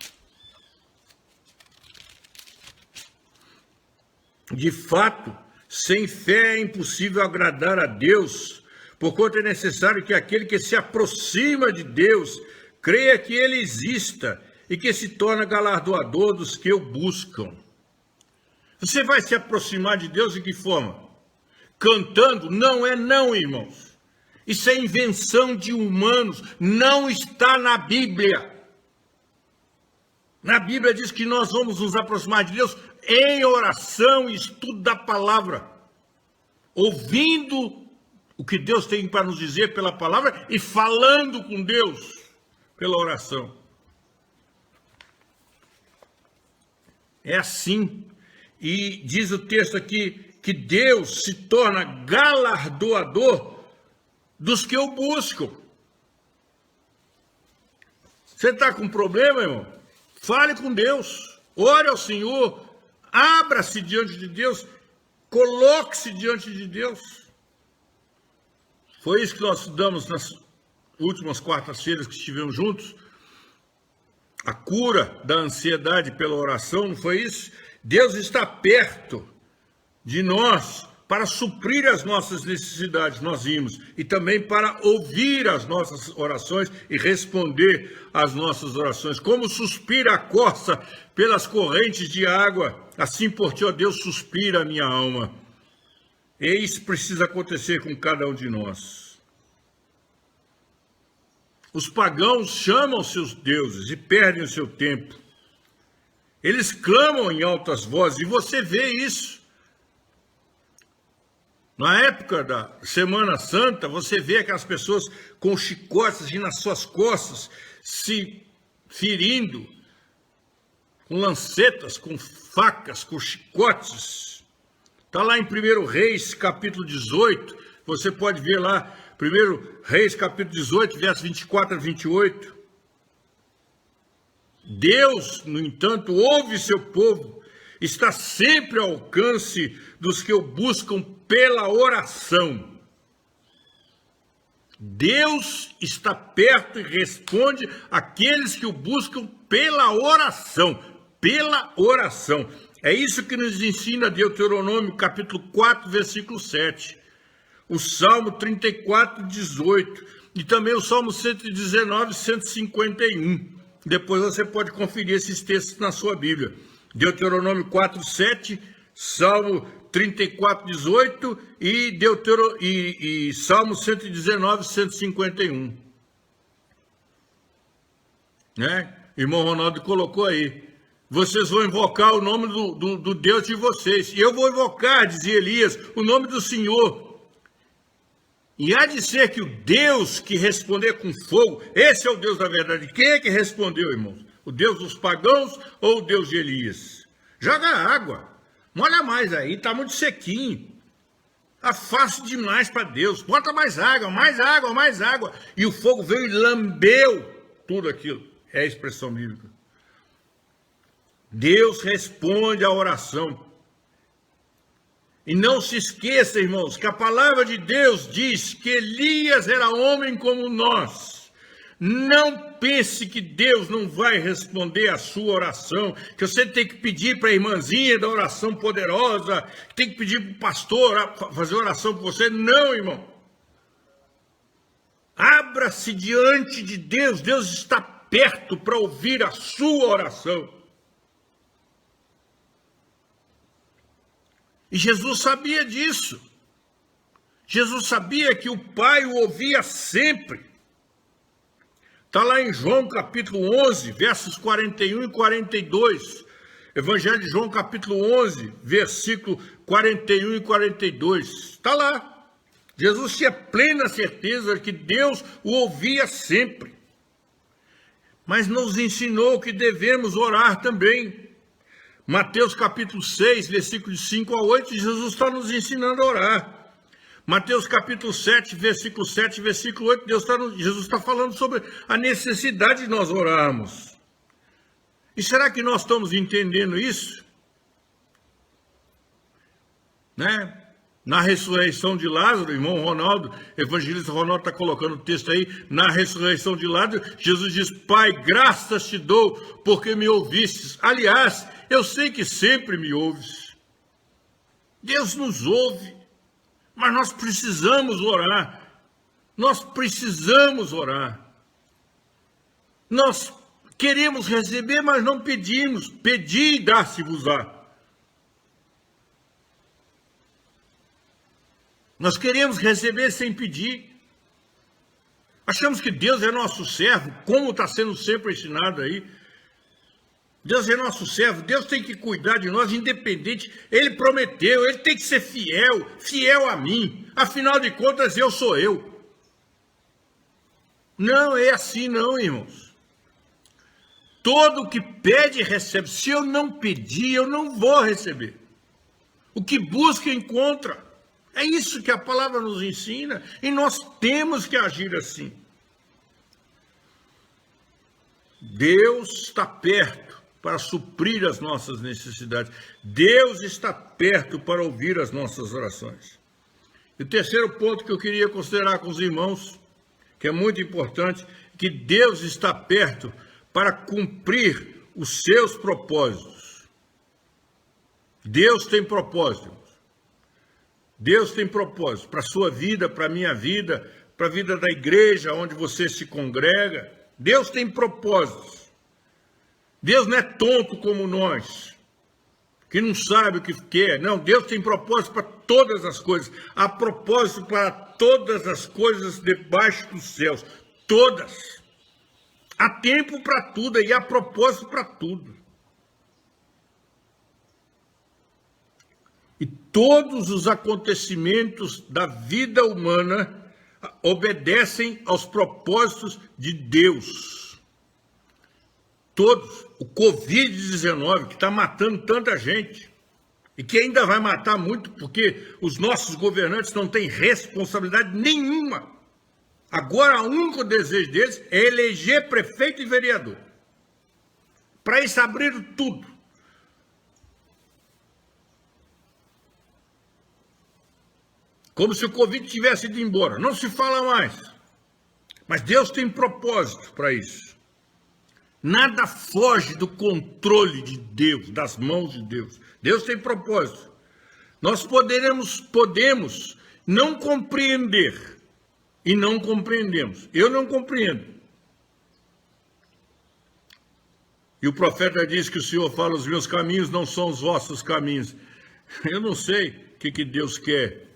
De fato, sem fé é impossível agradar a Deus, porquanto é necessário que aquele que se aproxima de Deus creia que Ele exista e que se torna galardoador dos que o buscam. Você vai se aproximar de Deus de que forma? Cantando? Não é não, irmãos. Isso é invenção de humanos, não está na Bíblia. Na Bíblia diz que nós vamos nos aproximar de Deus em oração e estudo da palavra, ouvindo o que Deus tem para nos dizer pela palavra e falando com Deus pela oração. É assim. E diz o texto aqui que Deus se torna galardoador dos que o buscam. Você está com problema, irmão? Fale com Deus, ore ao Senhor, abra-se diante de Deus, coloque-se diante de Deus. Foi isso que nós estudamos nas últimas quartas-feiras que estivemos juntos. A cura da ansiedade pela oração, não foi isso? Deus está perto de nós para suprir as nossas necessidades, nós vimos, e também para ouvir as nossas orações e responder às nossas orações. Como suspira a corça pelas correntes de água, assim por ti, ó Deus, suspira a minha alma. E isso precisa acontecer com cada um de nós. Os pagãos chamam seus deuses e perdem o seu tempo. Eles clamam em altas vozes, e você vê isso. Na época da Semana Santa, você vê aquelas pessoas com chicotes assim nas suas costas, se ferindo, com lancetas, com facas, com chicotes. Está lá em 1 Reis, capítulo 18, você pode ver lá, 1 Reis, capítulo 18, versos 24 a 28. Deus, no entanto, ouve seu povo, está sempre ao alcance dos que o buscam pela oração. Deus está perto e responde àqueles que o buscam pela oração. Pela oração. É isso que nos ensina Deuteronômio, capítulo 4, versículo 7. O Salmo 34, 18. E também o Salmo 119, 151. Depois você pode conferir esses textos na sua Bíblia. Deuteronômio 4, 7, Salmo 34, 18 e Salmo 119, 151. Né? Irmão Ronaldo colocou aí. Vocês vão invocar o nome do Deus de vocês. E eu vou invocar, dizia Elias, o nome do Senhor. E há de ser que o Deus que responder com fogo, esse é o Deus da verdade. Quem é que respondeu, irmãos? O Deus dos pagãos ou o Deus de Elias? Joga água, molha mais aí, está muito sequinho. Está fácil demais para Deus. Bota mais água, mais água, mais água. E o fogo veio e lambeu tudo aquilo. É a expressão bíblica. Deus responde à oração. E não se esqueça, irmãos, que a palavra de Deus diz que Elias era homem como nós. Não pense que Deus não vai responder a sua oração, que você tem que pedir para a irmãzinha da oração poderosa, tem que pedir para o pastor fazer oração por você. Não, irmão. Abra-se diante de Deus. Deus está perto para ouvir a sua oração. E Jesus sabia disso. Jesus sabia que o Pai o ouvia sempre. Está lá em João capítulo 11, versos 41 e 42. Evangelho de João capítulo 11, versículo 41 e 42. Está lá. Jesus tinha plena certeza que Deus o ouvia sempre. Mas nos ensinou que devemos orar também. Mateus capítulo 6, versículos 5 a 8, Jesus está nos ensinando a orar. Mateus capítulo 7, versículo 7, versículo 8, Jesus está falando sobre a necessidade de nós orarmos. E será que nós estamos entendendo isso? Né? Na ressurreição de Lázaro, irmão Ronaldo, evangelista Ronaldo está colocando o texto aí, na ressurreição de Lázaro, Jesus diz: Pai, graças te dou, porque me ouvistes. Aliás, eu sei que sempre me ouves. Deus nos ouve, mas nós precisamos orar. Nós precisamos orar. Nós queremos receber, mas não pedimos. Pedi e dá-se-vos-á. Nós queremos receber sem pedir. Achamos que Deus é nosso servo, como está sendo sempre ensinado aí. Deus é nosso servo, Deus tem que cuidar de nós, independente. Ele prometeu, ele tem que ser fiel, fiel a mim. Afinal de contas, eu sou eu. Não é assim não, irmãos. Todo o que pede, recebe. Se eu não pedir, eu não vou receber. O que busca, encontra. É isso que a palavra nos ensina, e nós temos que agir assim. Deus está perto para suprir as nossas necessidades. Deus está perto para ouvir as nossas orações. E o terceiro ponto que eu queria considerar com os irmãos, que é muito importante, que Deus está perto para cumprir os seus propósitos. Deus tem propósito. Deus tem propósito para a sua vida, para a minha vida, para a vida da igreja onde você se congrega. Deus tem propósitos. Deus não é tonto como nós, que não sabe o que quer. Não, Deus tem propósito para todas as coisas. Há propósito para todas as coisas debaixo dos céus. Todas. Há tempo para tudo e há propósito para tudo. E todos os acontecimentos da vida humana obedecem aos propósitos de Deus. Todos. O Covid-19, que está matando tanta gente, e que ainda vai matar muito, porque os nossos governantes não têm responsabilidade nenhuma. Agora, o único desejo deles é eleger prefeito e vereador. Para isso, abriram tudo. Como se o Covid tivesse ido embora. Não se fala mais. Mas Deus tem propósito para isso. Nada foge do controle de Deus, das mãos de Deus. Deus tem propósito. Nós podemos não compreender e não compreendemos. Eu não compreendo. E o profeta diz que o Senhor fala: os meus caminhos não são os vossos caminhos. Eu não sei o que Deus quer.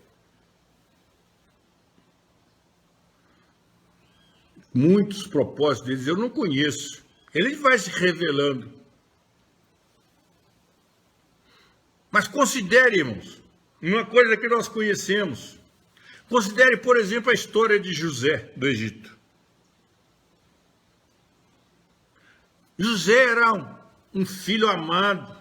Muitos propósitos deles eu não conheço. Ele vai se revelando. Mas considere, irmãos, uma coisa que nós conhecemos. Considere, por exemplo, a história de José do Egito. José era um filho amado.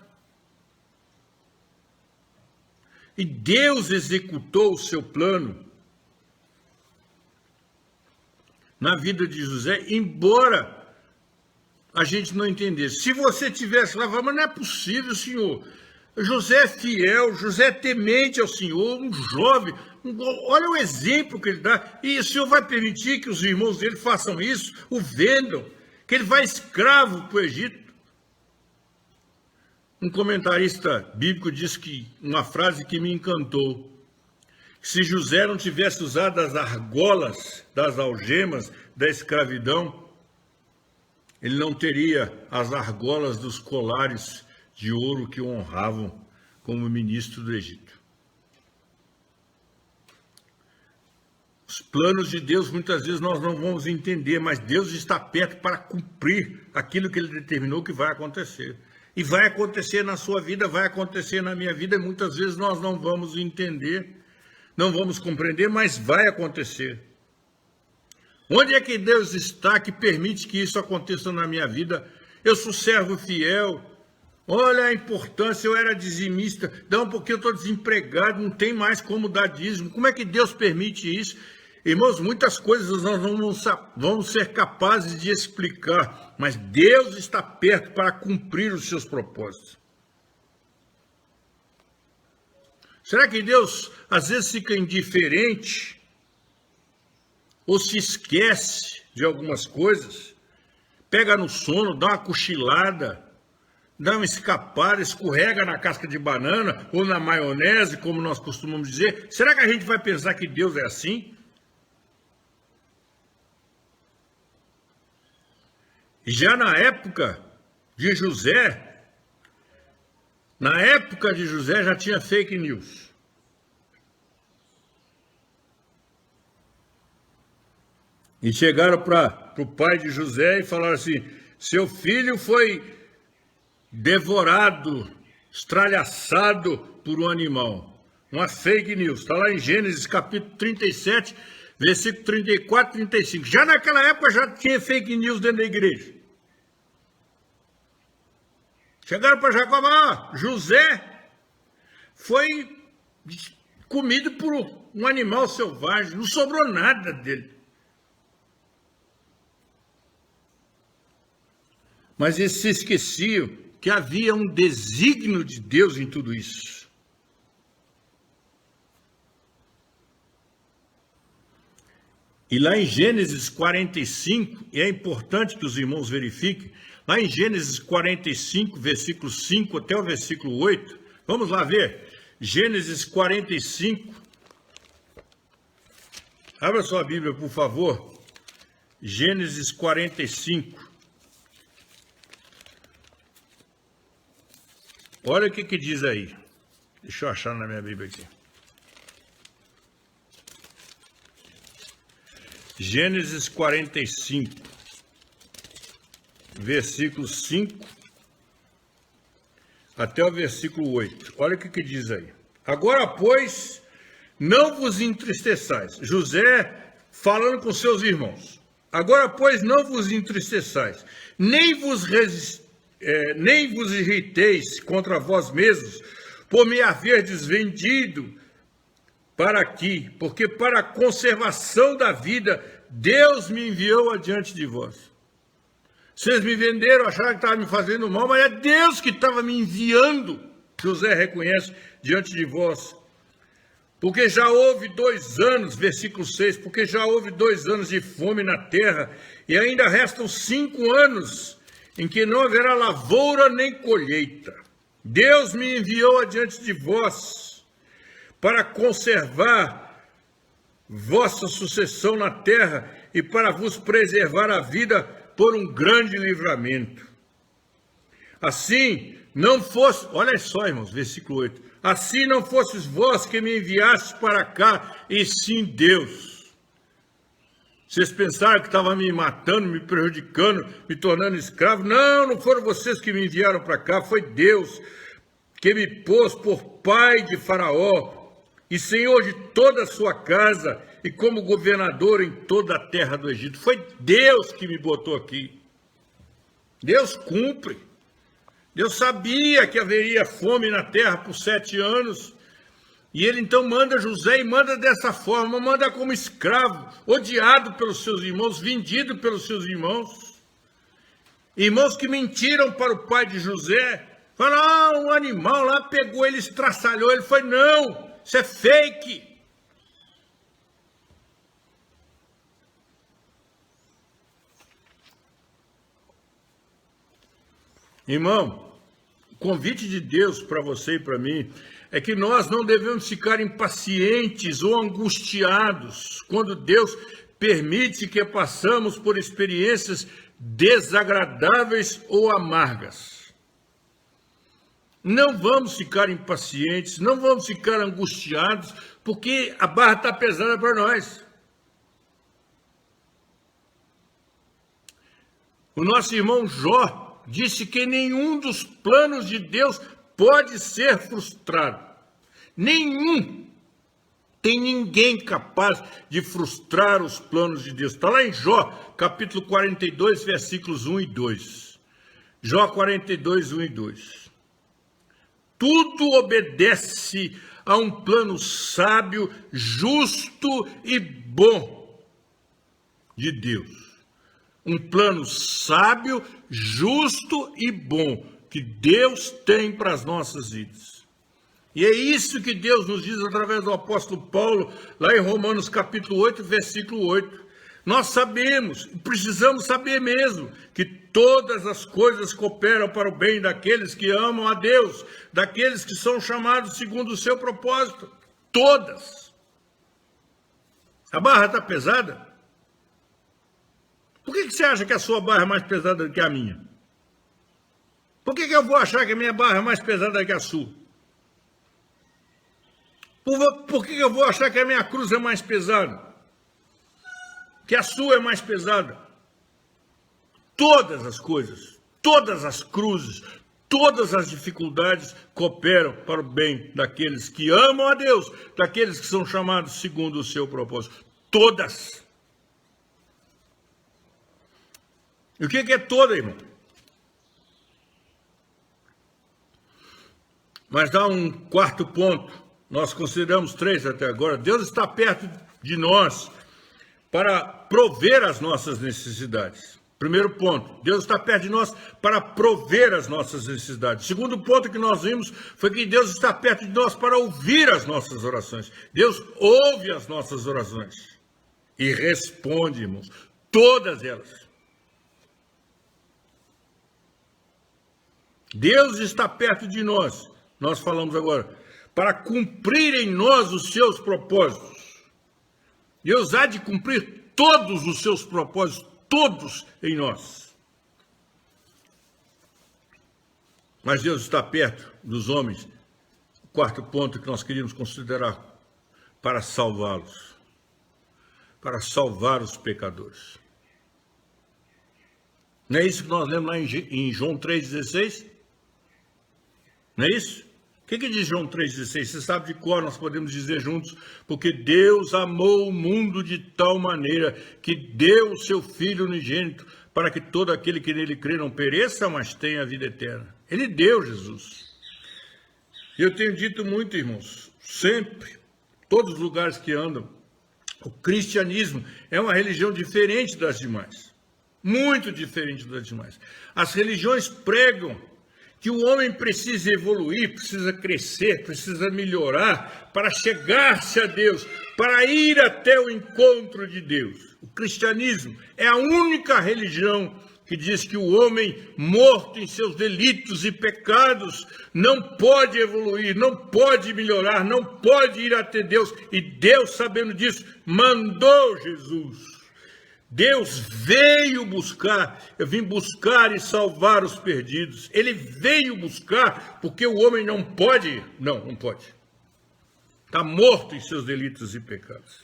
E Deus executou o seu plano na vida de José, embora a gente não entendesse. Se você tivesse lá, mas não é possível, Senhor. José é fiel, José é temente ao Senhor, um jovem. Olha o exemplo que ele dá. E o Senhor vai permitir que os irmãos dele façam isso, o vendam, que ele vai escravo para o Egito. Um comentarista bíblico diz que uma frase que me encantou. Se José não tivesse usado as argolas das algemas da escravidão, ele não teria as argolas dos colares de ouro que o honravam como ministro do Egito. Os planos de Deus muitas vezes nós não vamos entender, mas Deus está perto para cumprir aquilo que Ele determinou que vai acontecer. E vai acontecer na sua vida, vai acontecer na minha vida, e muitas vezes nós não vamos entender, não vamos compreender, mas vai acontecer. Onde é que Deus está que permite que isso aconteça na minha vida? Eu sou servo fiel. Olha a importância, eu era dizimista. Não, porque eu estou desempregado, não tem mais como dar dízimo. Como é que Deus permite isso? Irmãos, muitas coisas nós não vamos ser capazes de explicar, mas Deus está perto para cumprir os seus propósitos. Será que Deus às vezes fica indiferente ou se esquece de algumas coisas? Pega no sono, dá uma cochilada, dá uma escapada, escorrega na casca de banana ou na maionese, como nós costumamos dizer. Será que a gente vai pensar que Deus é assim? Já na época de José, já tinha fake news. E chegaram para o pai de José e falaram assim: seu filho foi devorado, estralhaçado por um animal. Uma fake news. Está lá em Gênesis capítulo 37, versículo 34 e 35. Já naquela época já tinha fake news dentro da igreja. Chegaram para Jacó: José foi comido por um animal selvagem, não sobrou nada dele. Mas eles se esqueciam que havia um desígnio de Deus em tudo isso. E lá em Gênesis 45, e é importante que os irmãos verifiquem, lá em Gênesis 45, versículo 5 até o versículo 8, vamos lá ver. Gênesis 45, abra sua Bíblia, por favor. Gênesis 45. Olha o que diz aí. Deixa eu achar na minha Bíblia aqui. Gênesis 45, versículo 5 até o versículo 8. Olha o que diz aí. Agora, pois, não vos entristeçais. José falando com seus irmãos. Agora, pois, não vos entristeçais, nem vos irriteis contra vós mesmos, por me haverdes vendido para aqui, porque para a conservação da vida, Deus me enviou adiante de vós. Vocês me venderam, acharam que estavam me fazendo mal, mas é Deus que estava me enviando. José reconhece diante de vós. Porque já houve 2 anos, versículo 6, porque já houve 2 anos de fome na terra, e ainda restam 5 anos em que não haverá lavoura nem colheita. Deus me enviou adiante de vós para conservar vossa sucessão na terra e para vos preservar a vida por um grande livramento. Assim, não fosse, olha só, irmãos, versículo 8. Assim não fosses vós que me enviastes para cá, e sim Deus. Vocês pensaram que estava me matando, me prejudicando, me tornando escravo? Não, não foram vocês que me enviaram para cá, foi Deus que me pôs por pai de Faraó e senhor de toda a sua casa, e como governador em toda a terra do Egito. Foi Deus que me botou aqui. Deus cumpre. Deus sabia que haveria fome na terra por 7 anos, e ele então manda José, e manda dessa forma, manda como escravo, odiado pelos seus irmãos, vendido pelos seus irmãos. Irmãos que mentiram para o pai de José, falaram, um animal lá pegou ele, estraçalhou, ele foi, não, isso é fake. Irmão, o convite de Deus para você e para mim é que nós não devemos ficar impacientes ou angustiados quando Deus permite que passamos por experiências desagradáveis ou amargas. Não vamos ficar impacientes, não vamos ficar angustiados, porque a barra está pesada para nós. O nosso irmão Jó disse que nenhum dos planos de Deus pode ser frustrado. Nenhum. Tem ninguém capaz de frustrar os planos de Deus. Está lá em Jó, capítulo 42, versículos 1 e 2. Jó 42, 1 e 2. Tudo obedece a um plano sábio, justo e bom de Deus. Um plano sábio, justo e bom que Deus tem para as nossas vidas. E é isso que Deus nos diz através do apóstolo Paulo, lá em Romanos capítulo 8, versículo 8. Nós sabemos, precisamos saber mesmo, que todas as coisas cooperam para o bem daqueles que amam a Deus, daqueles que são chamados segundo o seu propósito. Todas. A barra está pesada? Por que você acha que a sua barra é mais pesada do que a minha? Por que eu vou achar que a minha barra é mais pesada do que a sua? Por que eu vou achar que a minha cruz é mais pesada? Que a sua é mais pesada? Todas as coisas, todas as cruzes, todas as dificuldades cooperam para o bem daqueles que amam a Deus, daqueles que são chamados segundo o seu propósito. Todas. E o que é toda, irmão? Mas dá um quarto ponto. Nós consideramos 3 até agora. Deus está perto de nós para prover as nossas necessidades. Primeiro ponto, Deus está perto de nós para prover as nossas necessidades. Segundo ponto que nós vimos foi que Deus está perto de nós para ouvir as nossas orações. Deus ouve as nossas orações e responde, irmãos, todas elas. Deus está perto de nós, nós falamos agora, para cumprir em nós os seus propósitos. Deus há de cumprir todos os seus propósitos, todos em nós. Mas Deus está perto dos homens, o quarto ponto que nós queríamos considerar, para salvá-los, para salvar os pecadores. Não é isso que nós lemos lá em João 3,16? Não é isso? O que diz João 3,16? Você sabe de cor, nós podemos dizer juntos. Porque Deus amou o mundo de tal maneira que deu o seu Filho unigênito para que todo aquele que nele crê não pereça, mas tenha a vida eterna. Ele deu Jesus. E eu tenho dito muito, irmãos, sempre, todos os lugares que andam, o cristianismo é uma religião diferente das demais. Muito diferente das demais. As religiões pregam que o homem precisa evoluir, precisa crescer, precisa melhorar para chegar-se a Deus, para ir até o encontro de Deus. O cristianismo é a única religião que diz que o homem morto em seus delitos e pecados não pode evoluir, não pode melhorar, não pode ir até Deus. E Deus, sabendo disso, mandou Jesus. Deus veio buscar, eu vim buscar e salvar os perdidos. Ele veio buscar porque o homem não pode, não pode. Está morto em seus delitos e pecados.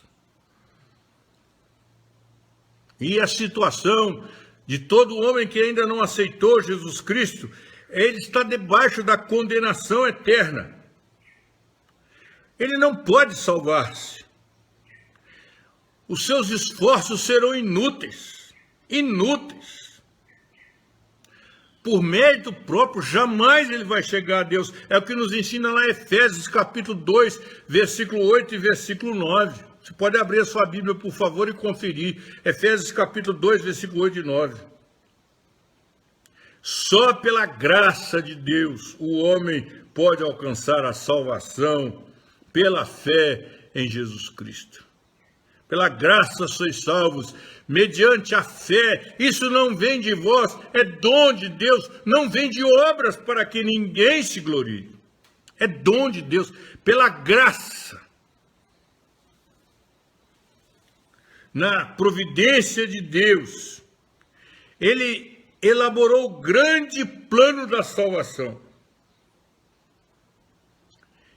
E a situação de todo homem que ainda não aceitou Jesus Cristo, ele está debaixo da condenação eterna. ele não pode salvar-se. Os seus esforços serão inúteis. Inúteis. Por mérito próprio, jamais ele vai chegar a Deus. É o que nos ensina lá Efésios, capítulo 2, versículo 8 e versículo 9. Você pode abrir a sua Bíblia, por favor, e conferir. Efésios, capítulo 2, versículo 8 e 9. Só pela graça de Deus o homem pode alcançar a salvação pela fé em Jesus Cristo. Pela graça sois salvos, mediante a fé. Isso não vem de vós, é dom de Deus. Não vem de obras para que ninguém se glorie. É dom de Deus, pela graça. Na providência de Deus, ele elaborou o grande plano da salvação.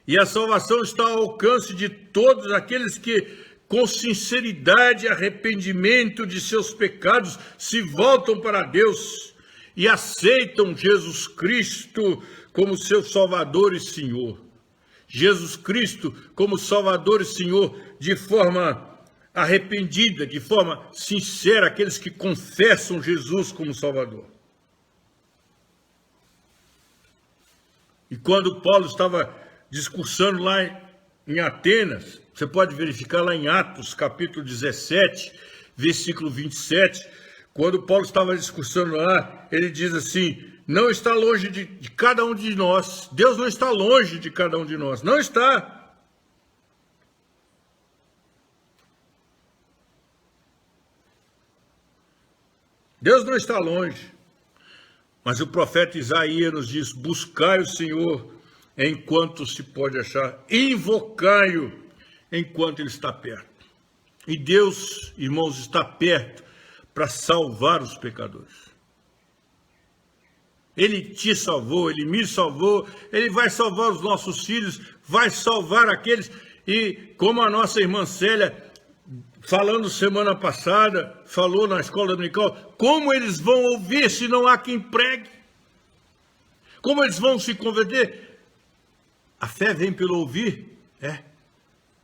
E a salvação está ao alcance de todos aqueles que, com sinceridade e arrependimento de seus pecados, se voltam para Deus e aceitam Jesus Cristo como seu Salvador e Senhor. Jesus Cristo como Salvador e Senhor de forma arrependida, de forma sincera, aqueles que confessam Jesus como Salvador. E quando Paulo estava discursando lá em Atenas, você pode verificar lá em Atos, capítulo 17, versículo 27, quando Paulo estava discursando lá, ele diz assim, não está longe de cada um de nós, Deus não está longe de cada um de nós, não está. Deus não está longe, mas o profeta Isaías nos diz, buscai o Senhor enquanto se pode achar, invocai-o enquanto ele está perto. E Deus, irmãos, está perto para salvar os pecadores. Ele te salvou, ele me salvou, ele vai salvar os nossos filhos, vai salvar aqueles, e como a nossa irmã Célia, falando semana passada, falou na escola dominical, como eles vão ouvir se não há quem pregue? Como eles vão se converter? A fé vem pelo ouvir,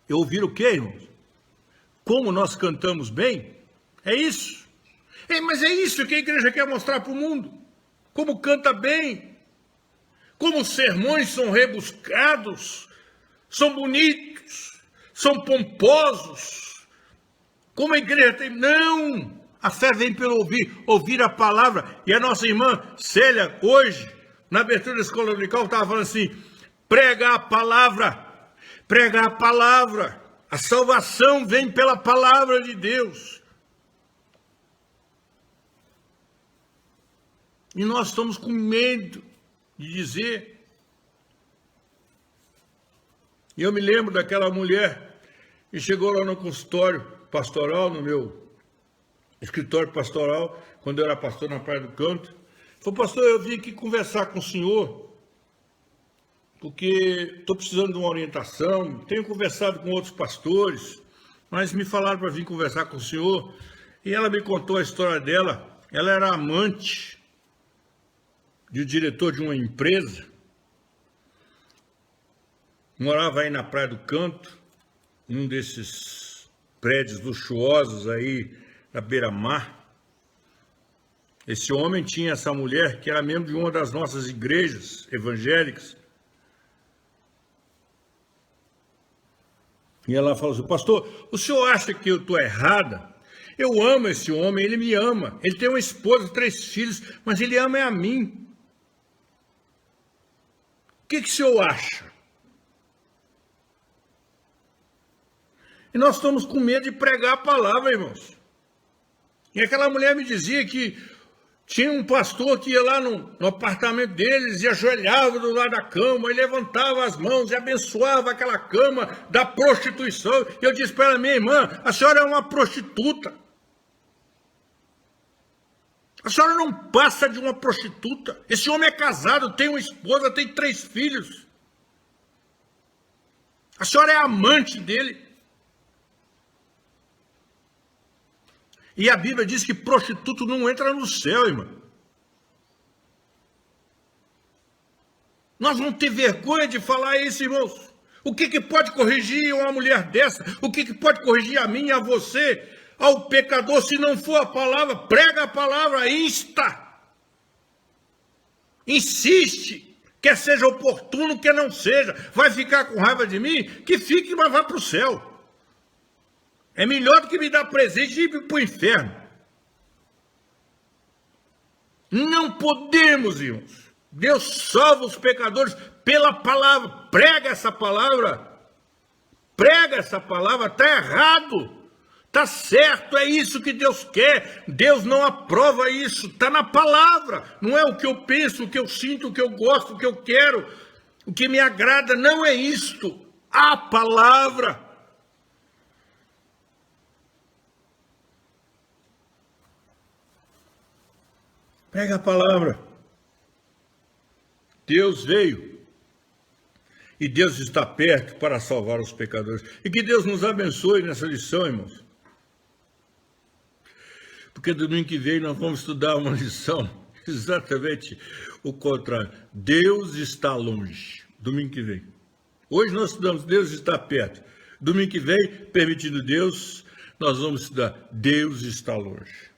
E ouvir o quê, irmãos? Como nós cantamos bem? É isso. Mas é isso que a igreja quer mostrar para o mundo. Como canta bem. Como os sermões são rebuscados, são bonitos, são pomposos. Como a igreja tem... Não! A fé vem pelo ouvir a palavra. E a nossa irmã Célia, hoje, na abertura da escola dominical, estava falando assim, prega a palavra. Prega a palavra. A salvação vem pela palavra de Deus. E nós estamos com medo de dizer. E eu me lembro daquela mulher que chegou lá no consultório pastoral, no meu escritório pastoral, quando eu era pastor na Praia do Canto. Falou, pastor, eu vim aqui conversar com o senhor, porque estou precisando de uma orientação, tenho conversado com outros pastores, mas me falaram para vir conversar com o senhor, e ela me contou a história dela. Ela era amante de um diretor de uma empresa, morava aí na Praia do Canto, num desses prédios luxuosos aí na beira-mar. Esse homem tinha essa mulher que era membro de uma das nossas igrejas evangélicas. E ela falou assim, pastor, o senhor acha que eu estou errada? Eu amo esse homem, ele me ama. Ele tem uma esposa, 3 filhos, mas ele ama a mim. O que o senhor acha? E nós estamos com medo de pregar a palavra, irmãos. E aquela mulher me dizia que tinha um pastor que ia lá no apartamento deles e ajoelhava do lado da cama e levantava as mãos e abençoava aquela cama da prostituição. E eu disse para ela, minha irmã, a senhora é uma prostituta. A senhora não passa de uma prostituta. Esse homem é casado, tem uma esposa, tem 3 filhos. A senhora é amante dele. E a Bíblia diz que prostituto não entra no céu, irmão. Nós vamos ter vergonha de falar isso, irmãos. O que pode corrigir uma mulher dessa? O que pode corrigir a mim, a você, ao pecador, se não for a palavra? Prega a palavra, insta. Insiste. Quer seja oportuno, quer não seja. Vai ficar com raiva de mim? Que fique, mas vá para o céu. É melhor do que me dar presente e ir para o inferno. Não podemos, irmãos. Deus salva os pecadores pela palavra. Prega essa palavra. Prega essa palavra. Está errado. Está certo. É isso que Deus quer. Deus não aprova isso. Está na palavra. Não é o que eu penso, o que eu sinto, o que eu gosto, o que eu quero, o que me agrada. Não é isto. A palavra. Prega a palavra. Deus veio e Deus está perto para salvar os pecadores. E que Deus nos abençoe nessa lição, irmãos. Porque domingo que vem nós vamos estudar uma lição exatamente o contrário. Deus está longe. Domingo que vem. Hoje nós estudamos Deus está perto. Domingo que vem, permitindo Deus, nós vamos estudar Deus está longe.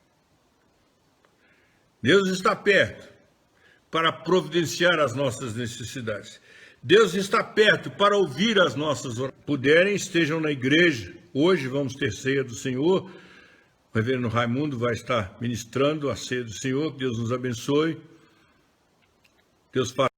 Deus está perto para providenciar as nossas necessidades. Deus está perto para ouvir as nossas orações. Puderem, estejam na igreja. Hoje vamos ter ceia do Senhor. O reverendo Raimundo vai estar ministrando a ceia do Senhor. Que Deus nos abençoe. Deus faça